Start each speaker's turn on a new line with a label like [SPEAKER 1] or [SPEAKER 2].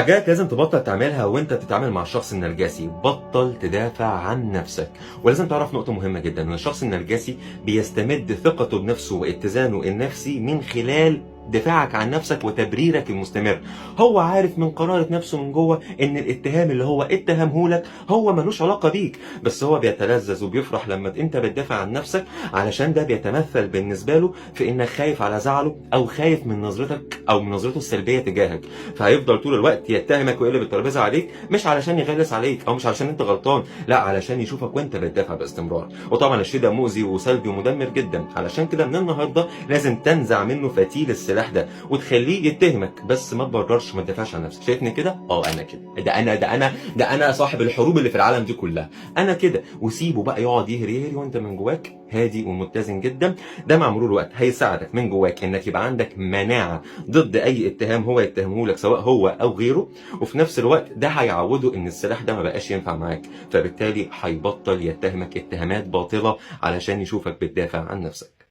[SPEAKER 1] حاجات لازم تبطل تعملها وانت بتتعامل مع الشخص النرجسي. بطل تدافع عن نفسك. ولازم تعرف نقطة مهمة جدا، ان الشخص النرجسي بيستمد ثقته بنفسه واتزانه النفسي من خلال دفاعك عن نفسك وتبريرك المستمر. هو عارف من قرارة نفسه من جوه ان الاتهام اللي هو اتهمهولك هو ملوش علاقة بيك، بس هو بيتلذذ وبيفرح لما انت بتدافع عن نفسك، علشان ده بيتمثل بالنسبة له في انك خايف على زعله او خايف من نظرتك او من نظرته السلبية تجاهك. فهيفضل طول الوقت يتهمك ويقلب الترابيزه عليك، مش علشان يغلس عليك او مش علشان انت غلطان، لا علشان يشوفك وانت بتدافع باستمرار. وطبعا الشيء ده مؤذي وسلبي ومدمر جدا. علشان كده من النهارده لازم تنزع منه فتيل السلاح ده وتخليه يتهمك، بس ما تبررش، ما تدافعش عن نفسك. شايفني كده؟ انا كده، ده انا صاحب الحروب اللي في العالم دي كلها. انا كده. وسيبه بقى يقعد يهري يهري وانت من جواك هادي ومتزن جدا. ده مع مرور الوقت هيساعدك من جواك انك يبقى عندك مناعه ضد اي اتهام هو يتهمه لك، سواء هو او غيره. وفي نفس الوقت ده هيعوده ان السلاح ده ما بقاش ينفع معاك، فبالتالي هيبطل يتهمك اتهامات باطله علشان يشوفك بتدافع عن نفسك.